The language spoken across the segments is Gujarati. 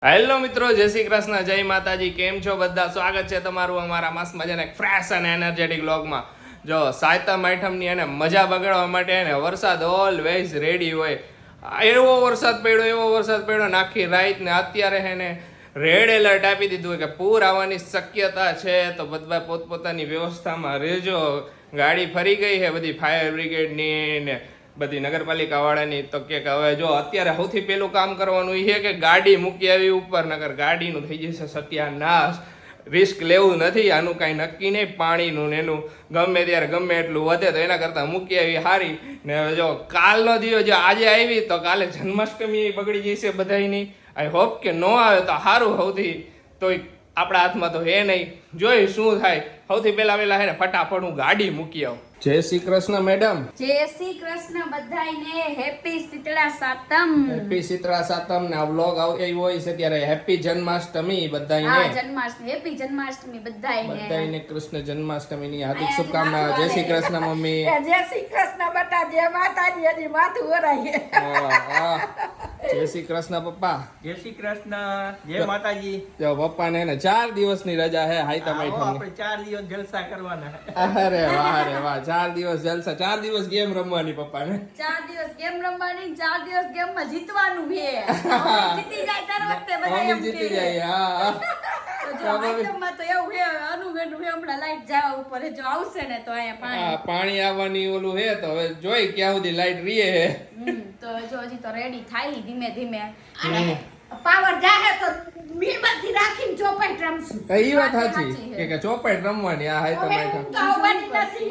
હેલો મિત્રો, જય શ્રી કૃષ્ણ, જય માતાજી. કેમ છો બધા? સ્વાગત છે તમારું અમારા મસ્ત મજાના એક ફ્રેશ અને એનર્જેટિક વ્લોગમાં. જો સાયતમ આઈટમની અને મજા બગાડવા માટે એને વરસાદ ઓલવેઝ રેડી હોય. એવો વરસાદ પડ્યો નાખી રાત ને અત્યારે એને રેડ એલર્ટ આપી દીધું હોય કે પૂર આવવાની શક્યતા છે. તો બધા પોતપોતાની વ્યવસ્થામાં રહેજો. ગાડી ફરી ગઈ છે બધી ફાયર બ્રિગેડની ને બધી નગરપાલિકા વાળાની. તો કે હવે જો અત્યારે સૌથી પહેલું કામ કરવાનું એ છે કે ગાડી મૂકી આવી ઉપર, નગર ગાડીનું થઈ જશે સત્યાનાશ. રિસ્ક લેવું નથી, આનું કાંઈ નક્કી નહીં. પાણીનું ને એનું ગમે ત્યારે ગમે એટલું વધે તો એના કરતાં મૂકી આવી સારી. ને હવે જો કાલનો દિવસ જો આજે આવી તો કાલે જન્માષ્ટમી બગડી જશે બધાની. આઈ હોપ કે ન આવે તો સારું. સૌથી તોય આપણા હાથમાં તો હે નહીં, જોઈ શું થાય. સૌથી પહેલા હે ને ફટાફટ હું ગાડી મૂકી આવું. જય શ્રી કૃષ્ણ મેડમ. જય શ્રી કૃષ્ણ બધાયને. હેપી શીતળા સાતમ. હેપી શીતળા સાતમ ને આ વ્લોગ આવ્યો હોય છે ત્યારે હેપી જન્માષ્ટમી બધાયને. હા, જન્માષ્ટમી, હેપી જન્માષ્ટમી બધાયને કૃષ્ણ જન્માષ્ટમીની હાર્દિક શુભકામના. જય શ્રી કૃષ્ણ મમ્મી. જય શ્રી કૃષ્ણ બટા. જય માતાજી. હજી માથું ઓરાય. જય શ્રી કૃષ્ણ પપ્પા. જય શ્રી કૃષ્ણ, જય માતાજી. જો પપ્પાને ને 4 દિવસની રજા હે હાઈતમ આઈટમની. આપણે 4 દિવસ જલસા કરવાના. અરે વાહ, 4 દિવસ જલસા. 4 દિવસ ગેમ રમવાની પપ્પાને. 4 દિવસ ગેમ રમવાની, 4 દિવસ ગેમમાં જીતવાનું છે. જીતી જાય દર વખતે બધા એમ જીતી કે. જાય. હા તો જો આઈટમમાં તો એવું છે, અનુમેનું છે. હમણાં લાઈટ જવા ઉપર જો આવશે ને તો અહીંયા પાણી પાણી આવવાની ઓલું હે તો હવે જોઈ ક્યાં સુધી લાઈટ રીએ હે. તો જો હજી તો રેડી થાય ધીમે ધીમે. અને પાવર જાહે તો મીણબત્તી રાખીને ચોપાટ રમશું. એ વાત સાચી કે ચોપાટ રમવાની. આ હાઈતમ આઈટમ.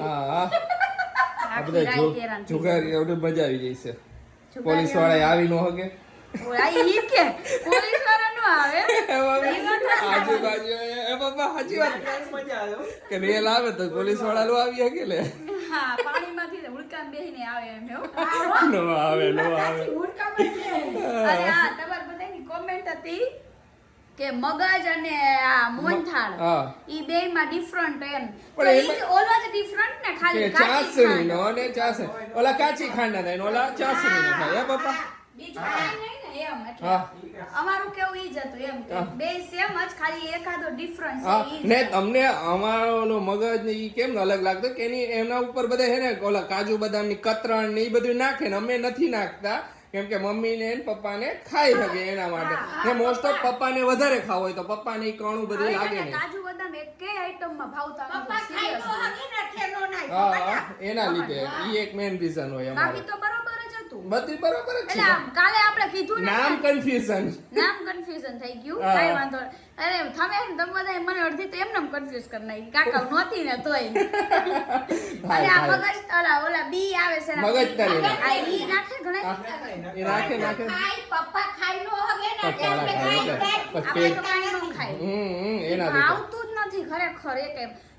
હા આ બધા જુગાર એવડે મજા આવી જશે. પોલીસ વાળા આવી નો હકે. આજુબાજુ એ બાપા સાચી વાત મજા આવ્યો કે રેલ આવે તો પોલીસ વાળા નો આવી હકે લે. હા, પાણીમાંથી હુડકામ બેહીને આવે એમ. નો આવે. અરે હા, તમાર બધાની કોમેન્ટ હતી કે મગજ અને આ મોહનથાળ ઈ બેયમાં ડિફરન્ટ એમ. પણ ઈ ઓલો જ ડિફરન્ટ ને ખાલી ચાસણી નો અને ચાસણી ઓલા કાચી ખાંડ ના થાય, ઓલા ચાસણી નો થાય. બાપા બીજું કાંઈ નહીં ને એમ. એટલે અમારું કેવું ઈ જ હતું એમ કે બે સેમ જ, ખાલી એકાદો ડિફરન્સ છે ઈ ને તમને અમારો મગજ ને ઈ કેમ અલગ લાગતો કે એના ઉપર બધા હે ને ઓલા કાજુ બદામ ની કતરણ ને ઈ બધું નાખે ને અમે નથી નાખતા. કેમ કે મમ્મી ને પપ્પા ને ખાઈ શકે એના માટે. ને મોસ્ટ ઓફ પપ્પા ને વધારે ખાવ હોય તો પપ્પા ને કણું બધું લાગે નહીં. કાજુ બદામ એકેય આઈટમ માં ભાવતા નથી. પપ્પા ખાઈ તો હગે ને ખેનો નાઈ. હા, એના લીધે ઈ એક મેઇન રીઝન હોય અમારે. બાકી તો બરોબર જ હતું. બધી બરોબર જ એટલે છે. આમ કાલે આપણે કીધું ને નામ કન્ફ્યુઝન. નામ કન્ફ્યુઝન થઈ ગયું. કાઈ વાંધો નહીં. અરે તમે બધા મને અડધી તો એમને કન્ફ્યુઝ કરી નાખી. કાકા નહોતી ને તોય. અને આ મગજ ઓલા બી આવે છે ને મગજ તરી આ ઈ નાખે ઘણા. એ નાખે ખાઈ પપ્પા ખાઈ નો હગે ને પપ્પા એટલે ખાઈ ખાઈ આપણે તો કાંઈ ન ખાય. એના લીધે આવતું જ નથી ખરેખર. એક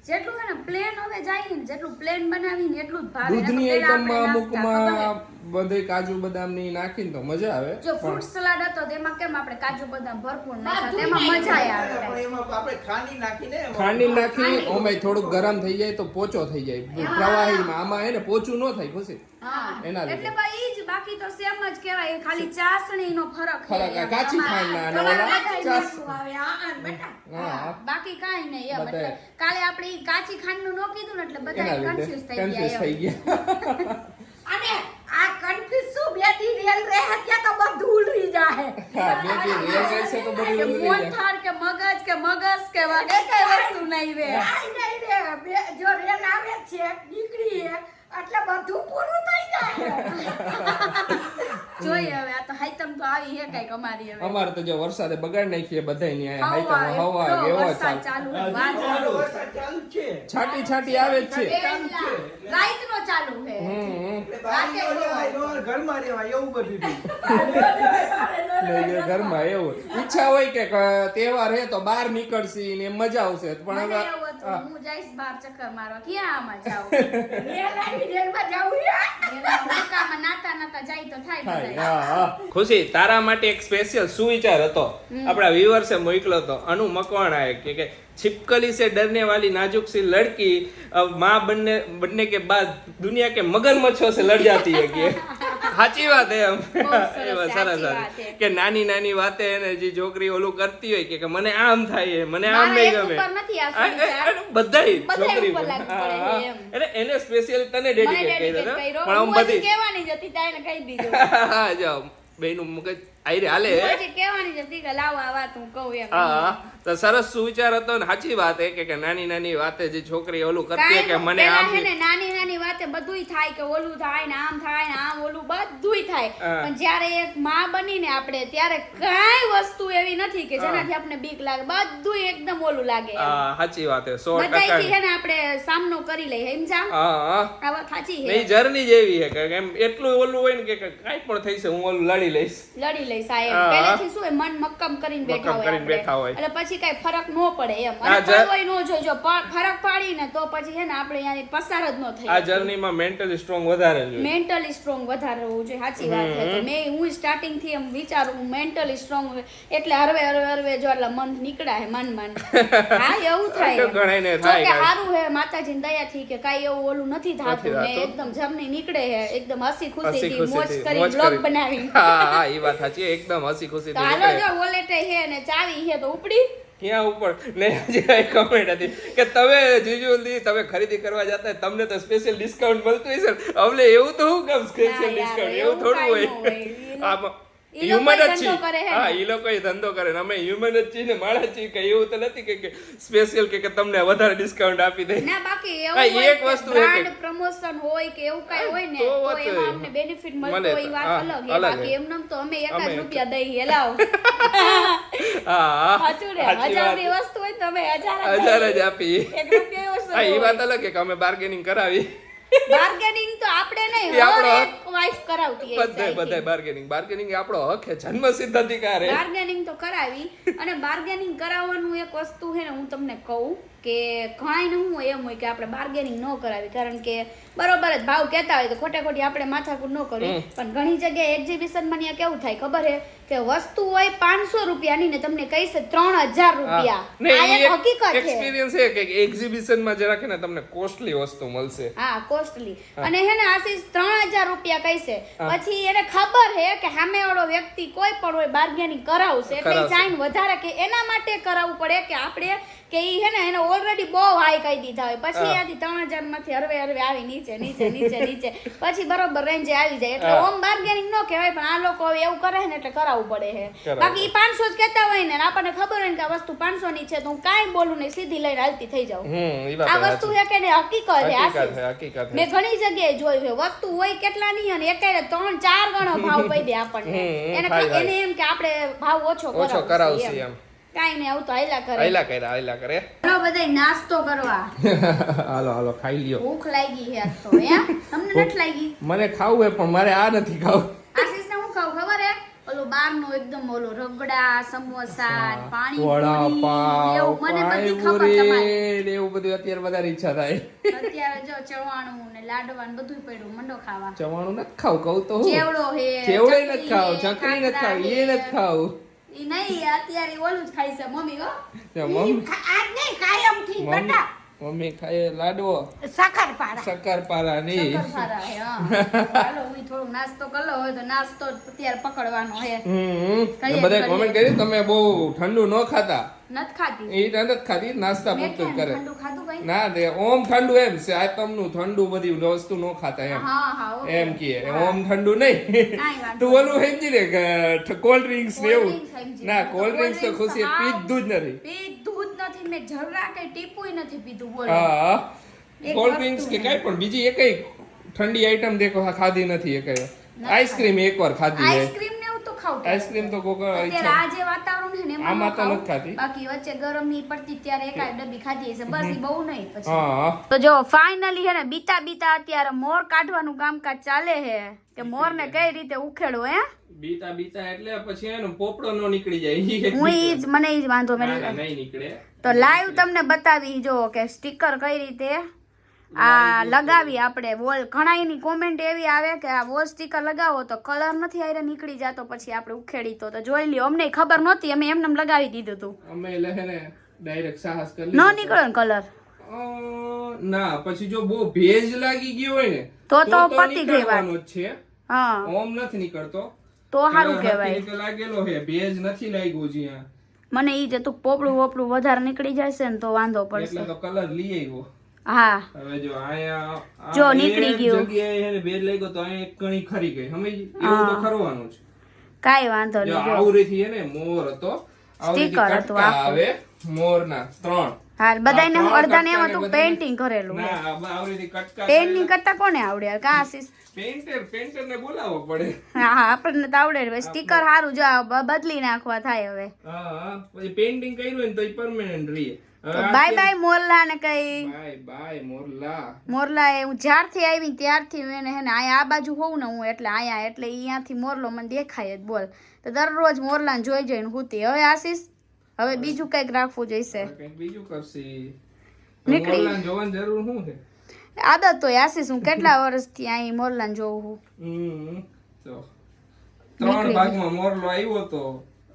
જેટલું હે ને પ્લેન હવે જાય ને જેટલું પ્લેન બનાવીને એટલું જ ભાવે. દૂધની પેલા આઈટમમાં આપણે નાખતા, અમુકમાં બધે કાજુ બદામ ની નાખીને તો મજા આવે. જો ફ્રૂટ સલાડ હતો તેમાં કેમ આપણે કાજુ બદામ ભરપૂર નાખ્યા, તેમાં મજા આવે. પણ એમાં આપણે ખાંડી નાખીને ખાંડી નાખી ઓમે થોડુંક ગરમ થઈ જાય તો પોચો થઈ જાય પ્રવાહીમાં. આમાં હે ને પોચું ન થાય ખુશી. હા, એના લીધે. એટલે ભાઈ ઈ જ, બાકી તો સેમ જ કહેવાય. ખાલી ચાસણીનો ફરક છે. ફરક આ કાચી ખાંડના અને ઓલા ચાસ. આવે આ બેટા. હા, બાકી કાંઈ નહીં એમ. બધાય. એટલે કાલે આપણે ઈ કાચી ખાંડનું નો કીધું ને એટલે બધા એના લીધે કન્ફ્યુઝ કન્ફ્યુઝ થઈ થઈ ગયા. ગયા. અને આ કન્ફ્યુઝ શું બેટી રેલ રહે ત્યાં તો બધું ઉલરી જાય. હા, બેટી રેલ રહેશે તો બધું ઉલરી જાય. મોહનથાળ કે મગજ કે વાગે કઈ વસ્તુ નહીં રે. આઈ નહીં રે જો રેલ આવે છે નીકળી એટલે બધું પૂરું થઈ જાય. જોઈએ હવે આ તો હાઈતમ તો આવી હે કઈક અમારી હવે. અમારે તો જો વરસાદે બગાડ નાખીએ બધાયની આ હવા, હાઈતમ હવા એટલો એવો વરસાદ ચાલ. ચાલુ છે. ચાલુ વરસાદ ચાલુ જ છે. છાટી છાટી આવે જ છે. રાઈતનો ચાલુ છે. એટલે બહાર ન રહેવાય, ન ઘરમાં રહેવાય એવું બધું છે. ઘરમાં એવું ઈચ્છા હોય કે તહેવાર હે તો બહાર નીકળશી ને મજા આવશે પણ મને હવે એવું હતું, હું જઈશ બહાર ચક્કર મારવા. ક્યાં આમાં જાઉં? રેલ આવી રેલમાં જવું છે. એના હુડકામાં નાતા જાય તો થાય બધાય. ખુશી તારા માટે એક સ્પેશિયલ સુવિચાર હતો આપણા વ્યુઅર્સે મોકલ્યો હતો. અનુ મકવાણા કે छिपकली से डरने वाली नाजुक सी लड़की अब माँ बनने के बाद दुनिया के मगरमच्छों से लड़ जाती है कि સાચી વાત એમ બહુ સરસ, એ વાત સાચી સરસ વાત છે. કે નાની નાની વાતે એને જે છોકરી ઓલું કરતી હોય કે મને આમ થાય મને આમ મારા નહીં એક ગમે ઉપર નથી આ સુવિચાર. બધાય બધાય છોકરી ઉપર પર. લાગુ હા, પડે હા. છે એમ. એટલે એને સ્પેશિયલ તને મને ડેડિકેટ કરી dedicate દીધો કર્યો. પણ આમ હું હજી બધી કહેવાની જ હતી તારે કહી દીધું. હા જો બેનું મગજ આયરે હાલે હું હજી કહેવાની જ હતી કે લાવો આ વાત હું કહું એમ. હા તો સરસ સુવિચાર હતો ને સાચી વાત એ કે નાની નાની વાતે જે છોકરી ઓલું કરતી હોય કાંઈ કે નો, મને પેલા આમ હે ને નાની નાની વાતે બધુંય થાય કે ઓલું થાય ને આમ ઓલું બધુંય થાય હા. પણ જ્યારે એક માં બનીને આપણે ત્યારે કાંઈ વસ્તુ એવી નથી કે હા. જેનાથી આપણે બીક લાગે બધુંય એકદમ ઓલું લાગે એમ. હા સાચી વાત છે 100% બધાયથી હે ને આપણે સામનો કરી લઈએ સમજા હા હા આ વાત સાચી એ છે જર્ની જેવી છે કે એમ એટલું ઓલું હોય ને કે કાંઈ પણ થઈ છે હું ઓલું લડી લઈશ લડી લઈ સાહેબ હા. પહેલેથી શું હોય મન મક્કમ કરીને બેઠા મક્કમ હોય કરીને બેઠા હોય. આપણે. એટલે પછી કાંઈ ફરક ન પડે એમ હા, અને પડવોય ન જોઈએ જો ફરક પાડીને તો પછી છે ને આપણે અહીંયાથી પસાર જ ન થઈ આ જર્નીમાં મેન્ટલી સ્ટ્રોંગ વધારે જોઈએ મેન્ટલી સ્ટ્રોંગ વધારે હોવું જોઈએ સાચી વાત છે તો હું સ્ટાર્ટિંગ થી એમ વિચારું હું મેન્ટલી સ્ટ્રોંગ એટલે હરવે જો એટલા મંથ નીકળ્યા હે મન હા એવું થાય એમ. ઘણાયને જો થાય કે કાંઈ. સારું હે માતાજીની દયાથી કે કાંઈ એવું ઓલું નથી થાતું ને થાતું. એકદમ જર્ની નીકળે હે એકદમ હસી હસી ખુશીથી મોજ ખુશીથી કરી મોજ બ્લોગ કરી. બનાવી હા હા એ વાત સાચી એકદમ હસી તો ખુશીથી હાલો નીકળે. જો વોલેટે હે ને ચાવી હે તો ઉપડી ક્યાં ઉપર ને હજી એક કમેન્ટ હતી કે તમે જીજુલી તમે ખરીદી કરવા જતા હોય, તમને તો સ્પેશિયલ ડિસ્કાઉન્ટ મળતું હશે ને. અમને એવું તો હું કેમ સ્પેશિયલ ના યાર, ડિસ્કાઉન્ટ એવું એવું થોડું કાંઈ હોય ન હોય. આમાં ઈ લોકો human જ ધંધો છીએ. કરે હે ને. હા ઈ લોકો ધંધો કરે ને અમે હ્યુમન જ છીએ ને માણસ છીએ કે એવું તો નથી કે સ્પેશિયલ કે તમને વધારે ડિસ્કાઉન્ટ આપી દે ના બાકી હા, એવું ઈ હોય એક કે વસ્તુ છે કે- બ્રાન્ડ પ્રમોશન હોય કે એવું કાંઈ હોય ને તો તો વાત એમાં હોય. અમને બેનિફિટ મળતો મળે હોય ઈ વાત હા, અલગ હે અલગ બાકી હે. એમનેમ તો અમે એક જ અમે રૂપિયા દઈએ લાવ હા સાચું ને સાચી 1000 વાત. ની વસ્તુ હોય તો અમે 1000 હજાર જ આપી એક રૂપિયા વસ્તુ હા એ હોય. વાત અલગ છે કે અમે બાર્ગેનિંગ કરાવી બાર્ગેનિંગ તો આપણે નહીં ઈ આપણો હર એક વાઇફ કરાવતી હશે, બધાય I think. બધાય બાર્ગેનિંગ એ આપણો હક છે જન્મ સિદ્ધ અધિકાર હે બાર્ગેનિંગ તો કરાવી અને બાર્ગેનિંગ કરાવવાનું એક વસ્તુ છે ને હું તમને કહું કે ઘણાયને શું હોય એમ હોય કે આપણે બાર્ગેનિંગ ન કરાવી કારણ કે બરોબર જ ભાવ કહેતા હોય તો ખોટે ખોટી આપણે માથાકૂટ ન કરવી પણ ઘણી જગ્યાએ એક્ઝિબિશનમાં ત્યાં કેવું થાય ખબર છે કે વસ્તુ હોય 500 રૂપિયાની ને તમને કહીશે 3000 રૂપિયા ને આ ઈ એક હકીકત છે એક્સપિરિયન્સ છે કે એક્ઝિબિશનમાં જે રાખે ને તમને કોસ્ટલી વસ્તુ મળશે હા કોસ્ટલી અને હે ને આશીષ 3000 રૂપિયા કહીશે પછી એને ખબર હે કે સામે વાળો વ્યક્તિ કોઈ પણ હોય બાર્ગેનિંગ કરાવશે એટલે કરાવશે. ચાઈન વધારે કે એના માટે કરાવવું પડે કે આપણે કે ઈ હે ને એને ઓલરેડી બહુ હાઈ કહી દીધા હોય પછી આથી 3000 માંથી હરવે આવી નીચે પછી બરોબર રેન્જે આવી જાય એટલે ઓમ બાર્ગેનિંગ ન કહેવાય પણ આ લોકો હવે એવું કરે ને એટલે કરાવવું પડે છે કરાવવું બાકી ઈ 500 જ કહેતા હોય ને અને આપણને ખબર હોય ને કે આ વસ્તુ 500 ની છે તો હું કાંઈ બોલું નહીં સીધી લઈને હાલતી થઈ જાઉં ઈ આ વાત વસ્તુ છે કે ને હકીકત છે હકીકત આશીષ. છે હકીકત મેં ઘણી જગ્યાએ જોયું છે વસ્તુ હોય કેટલા નહીં અને એકાયે 3-4 ગણો ભાવ કહી દે આપણને એને થાય. એને એમ કે આપણે ભાવ ઓછો ઓછો કરાવશે એમ કાંઈ નહીં આવું તો હાલ્યા કરે આયલા કરે ચલો બધાય નાસ્તો કરવા હાલો ખાઈ લ્યો ભૂખ લાગી છે આજ તો હે તમને નથી લાગી મને ખાવું હે પણ મારે આ નથી ખાવું આશીષને હું ખાવ ખબર હે ઓલો બહારનું એકદમ ઓલો રગડા સમોસા પાણી વડાપાવ એવું મને બધી ખબર તમારી પાણીપુરી એવું બધું અત્યારે વધારે ઈચ્છા થાય અત્યારે જો ચવાણું ને લાડવા ને બધું પડ્યું મંડો ખાવા ચવાણું નથી ખાવું કહું તો હું ચેવડો હે ચેવડો ચકરી નથી ખાવું હે, ચકરી નથી ખાખરા ખાવું હે. એ નથી ખાવું ઈ નહીં અત્યારે ઓલું જ ખાય છે મમ્મી હો આજ નહીં કાયમથી બેટા મમ્મી ખાય લાડવો સાકરપારા શક્કરપારા ની શક્કરપારા હે હા હાલો હું થોડું નાસ્તો કરલો હોય તો નાસ્તો અત્યારે પકડવાનો હે કરીએ, બધા કોમેન્ટ કરી તમે બહુ ઠંડુ ન ખાતા નથી ખાતી એ નથી ખાતી નાસ્તા મેં પૂરતું જ ક્યાં કરે ઠંડુ ખાધું કઈ ના તે ઓમ ઠંડુ એમ છે આઈટમ નું ઠંડુ બધી વસ્તુ ન ખાતા એમ હા હા ઓકે. એમ કીએ ઓમ ઠંડુ નહીં કાંઈ વાંધો તું ઓલું સમજી ને કે કોલ્ડ ડ્રિંક્સ ને એવું Cold drinks સમજી. ના તો કોલ્ડ ડ્રિંક્સ તો cold ખુશી drinks પીધું જ નથી પીધું જ નથી મેં જરા કઈ ટીપુય નથી પીધું બોલો હા એક કોલ્ડ વસ્તુ ડ્રિંક્સ કે નહીં. કાંઈ પણ બીજી એકઈ ઠંડી આઈટમ દેખો ખાધી નથી એકઈ આઈસ્ક્રીમ એકવાર ખાધી છે આઈસ્ક્રીમ ને એવું તો ખાવ આઈસ્ક્રીમ તો કોક અત્યારે આ જે વાતાવરણ છે ને એમાં આમાં ન તો ખાવું. નથી ખાતી. બાકી વચ્ચે ગરમી પડતી ત્યારે એકાદ ડબ્બી ખાધી હશે બસ ઈ બહુ નહીં પછી હા તો જો ફાઇનલી હે ને બીતા અત્યારે મોર કાઢવાનું કામકાજ ચાલે છે કે મોર ને કઈ રીતે ઉખેડવો હે બીતા એટલે પછી એનો પોપડો નો નીકળી જાય હું ઈ જ મને ઈ જ વાંધો ના, મેં નહીં નીકળે તો લાઈવ તમને બતાવી જો કે સ્ટીકર કઈ રીતે આ લગાવી આપણે વોલ ઘણાયની કોમેન્ટ એવી આવે કે આ વોલ સ્ટીકર લગાવો તો કલર નથી આયરે નીકળી જાતો પછી આપણે ઉખેડી તો જોઈ લ્યો અમને ખબર નહોતી અમે એમને લગાવી દીધું હતું અમે લહેને ડાયરેક્ટ સાહસ કરી ન લીધું. નીકળે ને કલર ના પછી જો બહુ ભેજ લાગી ગયો હોય ને તો પતી ગઈ વાત. નીકળવાનો જ છે હા ઓમ નથી નીકળતો તો સારું કલર કહેવાય. હરખી રીતે લાગેલો છે, ભેજ નથી લાગ્યો જ્યાં, મને ઈ જ હતું પોપડું વોપડું વધારે નીકળી જશે ને તો વાંધો એટલે પડશે. તો કલર લઈ આવ્યો. હા હવે જો આયા જો આ નીકળી એક ગયું. જગ્યાએ એને ભેજ લાગ્યો તો અહીંયા એક કણી ખરી ગઈ, સમજી? એવું તો કરવાનું છે. કાંઈ વાંધો જો નહીં. જો આવરીથી એને મોર હતો, આવરીથી Sticker હતું કટકા આખું. આવે મોરના 3. હા બધાને આ ત્રણ અડધાને એમ કટકાને હતું બધાને- પેઇન્ટિંગ કરેલું. ના આવરીથી કટકા પેઇન્ટિંગ કરતા કોને આવડે યાર? કાં આશીષ? પેન્ટર ને બોલાવવો પડે. હા હા આપણને તો આવડે જ. સ્ટીકર સારું જો આ બદલી નાખવા થાય હવે. હા પછી પેઇન્ટિંગ કર્યું હોય ને તો પરમેનન્ટ રહે. તો બાય બાય મોરલા ને કઈ બાય બાય મોરલા. મોરલા એ હું જ્યારથી આવી ત્યારથી હું એને હે ને અહીંયા આ બાજુ હોઉં ને હું એટલે અહીંયા એટલે અહીંયાથી મોરલો મને દેખાય જ. બોલ તો દરરોજ મોરલાને જોઈ જોઈને હુતી. હવે આશીષ હવે બીજું કંઈક રાખવું જોઈશે. કંઈક બીજું કરશી. નીકળી. મોરલાને જોવાની જરૂર શું છે? આદત તો આશીષ હું કેટલા વર્ષથી અહીં મોરલાને જોઉં છું. તો 3 ભાગમાં મોરલો આવ્યો તો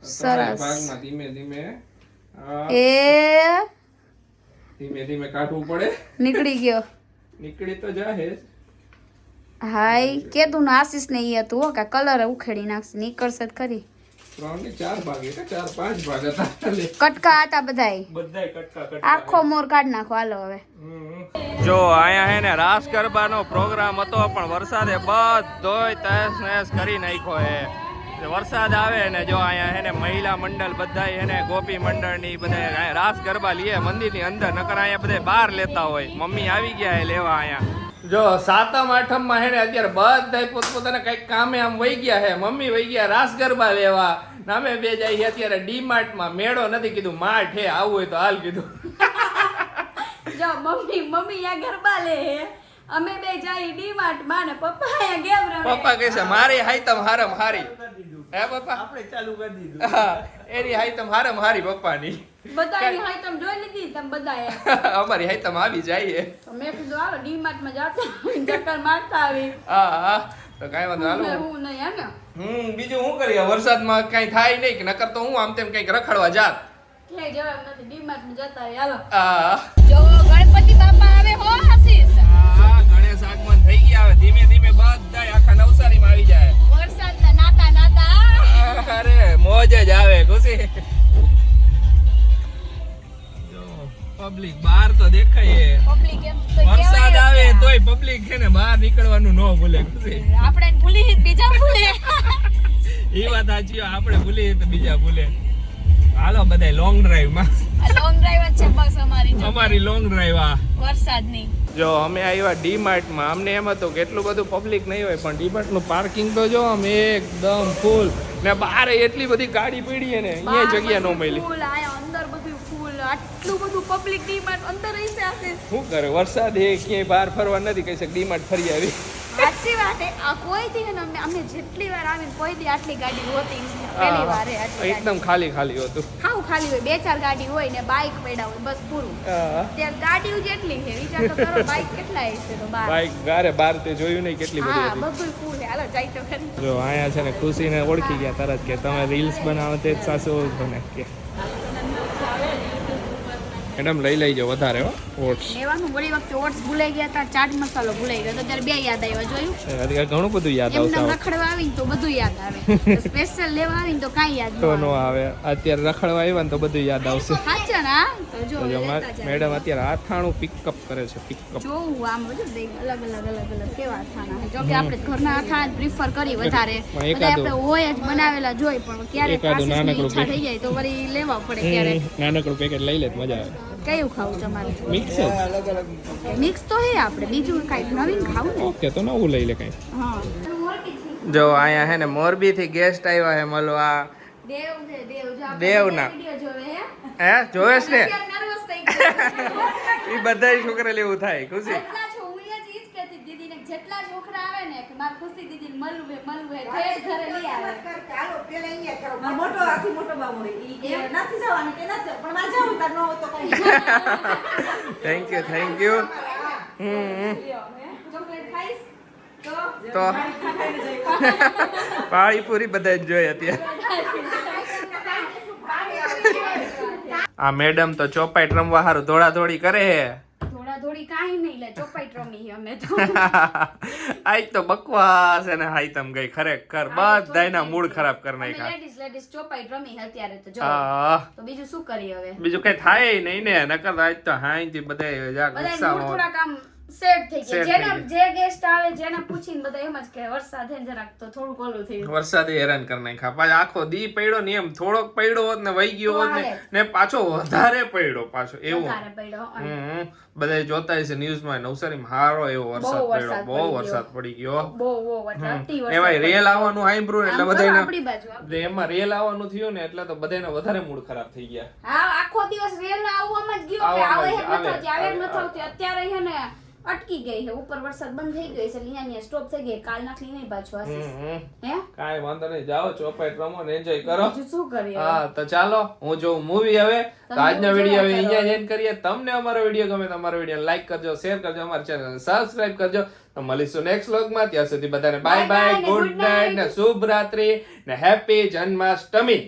સરસ. ભાગમાં ધીમે ધીમે એ ધીમે ધીમે કાઢવું પડે. નીકળી ગયો. નીકળી તો જાહે જ. હાય કેતું ને આશીષ ને ઈ હતું હો કે કલર ઉખેડી નાખશે. નીકળશે જ ખરી. 3 ને 4 ભાગ હતા, 4-5 ભાગ હતા. લે. કટકા હતા બધાય. બધાય કટકા આખો મોર કાઢ નાખો હાલો હવે. જો અહીંયા હે ને રાસ ગરબાનો પ્રોગ્રામ હતો પણ વરસાદે બધોય તહેસ નહેસ કરી નાખ્યો હે. વરસાદ આવે ને જો અહીંયા હે ને મહિલા મંડળ બધાય હે ને ગોપી મંડળની બધા રાસ ગરબા લીએ મંદિરની અંદર, નકર અહીંયા બધા બહાર લેતા હોય. મમ્મી આવી ગયા હે લેવા અહીંયા. જો સાતમ આઠમ માં હે ને અત્યારે બધાય પોતપોતાના કઈક કામે આમ વહી ગયા હે. મમ્મી વહી ગયા રાસ ગરબા લેવા, નામે બે જાય અત્યારે ડીમાર્ટ માં. મેળો નથી કીધું, માર્ટ હે, આવું હોય તો હાલ કીધું. જો મમ્મી યા ગરબા લે હે, અમે બે જાય ડીમાર્ટ માં ને પપ્પા અહીંયા ગેમ રમે. પપ્પા કહે છે મારી હાઈતમ હારમ હારી. હે પપ્પા? આપણે ચાલુ કરી દીધું. હા, એની હાઈતમ હારમ હારી પપ્પાની. બધાની હાય તમે જોઈ લીધી તમે બધાએ. અમારી હાઈતમ આવી જાય. તો મેં કીધું હાલો ડીમાર્ટ માં જાતા ચક્કર મારતા આવી. હા હા તો કાંઈ વાંધો હાલો. હું નહીં હે ને બીજું શું કરીએ? વરસાદમાં કઈ થાય નહીં કે નકર તો હું આમ તેમ કઈક રખડવા જાત. કે જવાબ નથી. ડીમાર્ટ માં જતા આવી હાલો. હા જો ગણપતિ બાપા આવે હો આશીષ. હા, ગણેશ આગમન થઈ ગયા. હવે ધીમે ધીમે બધાય આખા નવસારીમાં આવી જાય. વરસાદના નાતા નાતા અરે મોજ જ આવે, ખુશી. પબ્લિક બહાર તો દેખાય. પબ્લિક એમ તો વરસાદ કહેવાય આવે જ તોય પબ્લિક છે ને બહાર નીકળવાનું ન ભૂલે, ખુશી. આપણે ભૂલી બીજા ભૂલે. એ વાત સાચી, આપણે ભૂલીએ તો બીજા ભૂલે. હાલો બધા લોંગ ડ્રાઈવ માં. લોંગ ડ્રાઈવ જ છે બસ અમારી લોંગ ડ્રાઈવ આ વરસાદની. જો અમે આવ્યા ડીમાર્ટ માં. અમને એમ હતું કે એટલું બધું પબ્લિક નહીં હોય, પણ ડીમાર્ટ નું પાર્કિંગ તો જો આમ એકદમ ફૂલ ને બહાર એટલી બધી ગાડી પડી ને અહીંયા જગ્યા ન મળી. ફૂલ આયા અંદર બધું ફૂલ. આટલું બધું પબ્લિક ડીમાર્ટ અંદર રહી છે આશીષ. શું કરે? વરસાદ એ ક્યાંય બહાર ફરવા નથી કહી શકે. ડીમાર્ટ ફરી આવી. સાચી વાત હે. આ કોઈ દી ને અમે જેટલી વાર આવીને કોઈ દી આટલી ગાડી હોતી નથી. પહેલી વાર હે આટલી ગાડી. એકદમ ખાલી ખાલી હતું. હાવ ખાલી હોય. 2-4 ગાડી હોય ને બાઇક પડ્યા હોય બસ પૂરું. હા, ત્યાં ગાડીઓ જેટલી છે વિચાર તો કરો બાઇક કેટલા હશે તો બાર. બાઈક ગારે બાર તે જોયું નહીં કેટલી બધી હા હતી. બધું ફૂલ હે. હાલો જાય તો ખરી. જો અહીંયા છે ને ખુશીને ઓળખી ગયા તરત કે તમે રીલ્સ બનાવો તે જ સાસુ બને કે મેડમ લઈ લેજો વધારે હો ઓટ્સ. લેવાનું ઘણી વખતે ઓટ્સ ભૂલાઈ ગયા હતા, ચાટ મસાલો ભૂલાઈ ગયો તો ત્યારે બે યાદ આવ્યા. જોયું અત્યારે ઘણું બધું યાદ એમને આવશે. રખડવા આવીને તો બધું યાદ આવે. સ્પેશિયલ લેવા આવીને તો કાંઈ યાદ તો ન નો આવે. આવે. અત્યારે રખડવા આવ્યા ને તો બધું યાદ આવશે. સાચા ને હા? તો જો તો જો લેતા જાય. મેડમ અત્યારે આથાણું પિકઅપ કરે છે. પિકઅપ જોવું આમ બધું દેખ અલગ કેવા અથાણા છે. જો કે આપણે ઘરના અથાણા પ્રિફર કરી વધારે. પણ બધા આપણે હોય જ બનાવેલા જોઈ પણ ક્યારેક એકાદું આશીષની નાનકડું ઈચ્છા થઈ જાય તો વળી લેવા પડે ક્યારેક. નાનકડું પેકેટ લઈ લે તો મજા આવે. કયું ખાવું તમારે? મિક્સ જ. મિક્સ તો હે આપણે બીજું કાંઈક નવીન ખાવું ને. ઓકે તો નવું લઈ લે કઈ. હા જો અહીંયા હે ને મોરબી થી ગેસ્ટ આવ્યા હે મળવા. દેવ છે દેવ. જો આપણે દેવના. વિડિયો જોવે હે. હે જોવેશ ને? નર્વસ થઈ ગયો. એ બધા છોકરા લેવું થાય, ખુશી. જેટલા છો હું એ જ ઈ જ કહેતી દીદીને જેટલા છોકરા આવે ને કે માર ખુશી દીદીને મળવું હે ઠેર ઘરે લઈ આવે. ચાલો પેલા અહીંયા કરો. મારો મોટો આથી મોટો બાબો હોય. ઈ કે નથી જવાનું કે નથી પણ મારે જવું તાર ન હોય તો કઈ. Thank you thank you. Chocolate ખાઈશ તો તો પાણીપુરી બધા જ જોઈએ અત્યારે. આ મેડમ તો ચોપાઈ રમવા હારું દોડા દોડી કરે હે. થોડા થોડી કાંઈ કાંઈ નહીં લે ચોપાઈ રમી અમે તો આજ તો બકવાસ અને હાઈતમ ગઈ ખરેખર બધાયના મૂડ ખરાબ કરી નાખ્યા. લેડીઝ ચોપાઈ રમી અત્યારે તો જો હા તો બીજું શું કરીએ હવે બીજું કઈ થાય નહીં ને નકર આજ તો હાઈથી બધા બધા ગુસ્સામાં થોડાક આમ સેટ થઈ ગયા Set જેને થઈ જે ગેસ્ટ આવે જેને પૂછીને બધા એમ જ કે વરસાદ હે ને જરાક તો થોડુંક ઓલું થયું વરસાદે હેરાન કરી નાખ્યા. પાછો આખો દી પડ્યો ને એમ થોડોક પડ્યો હોત ને વહી ગયો હોત ને પાછો વધારે પડ્યો પાછો એવું. વધારે પડ્યો અને બધા જોતા હશે ન્યૂઝમાં નવસારીમાં હારો એવો વરસાદ પડ્યો, બહુ વરસાદ પડી ગયો. બહુ અતિ એમાં રેલ આવવાનું સાંભળ્યું એટલે બધાને આપણી બાજુ એમાં રેલ આવવાનું થયું ને એટલે તો બધાને વધારે મૂડ ખરાબ થઈ ગયા. હા આખો દિવસ રેલ આવવામાં જ ગયો કે આવે આવવામાં હે નથી આવે નથી આવતી અત્યારે હે ને અટકી ગઈ છે ઉપર વરસાદ બંધ થઈ ગઈ છે લીયા સ્ટોપ થઈ ગઈ કાલ નાખલી નહીં પાછો હે કાંઈ વાંધો નહીં, જાઓ ચોપાઈ રમો ને એન્જોય કરો. બીજું શું કરીએ હા તો ચાલો હું જોઉં મૂવી હવે. તો આજનો વિડીયો હવે અહીંયા એન્ડ કરીએ. તમને અમારો વિડીયો ગમે તો અમારો વિડીયો લાઈક કરજો, શેર કરજો, અમારી ચેનલ સબસ્ક્રાઇબ કરજો. તો મળીશું નેક્સ્ટ વ્લોગમાં. ત્યાં સુધી બધાને બાય બાય, ગુડ નાઇટ ને શુભ રાત્રિ ને હેપી જન્માષ્ટમી.